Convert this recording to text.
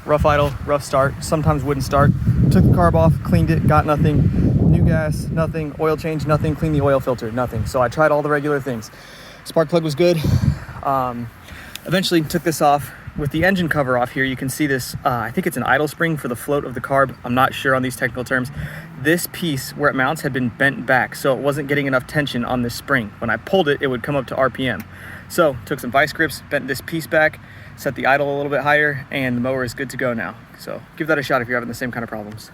rough idle, rough start, sometimes wouldn't start. Took the carb off, cleaned it, got nothing. New gas, nothing. Oil change, nothing. Cleaned the oil filter, nothing. So I tried all the regular things. Spark plug was good. Eventually took this off. With the engine cover off here, you can see this, I think it's an idle spring for the float of the carb. I'm not sure on these technical terms. This piece where it mounts had been bent back, so it wasn't getting enough tension on this spring. When I pulled it, it would come up to RPM. So took some vice grips, bent this piece back, set the idle a little bit higher, and the mower is good to go now. So give that a shot if you're having the same kind of problems.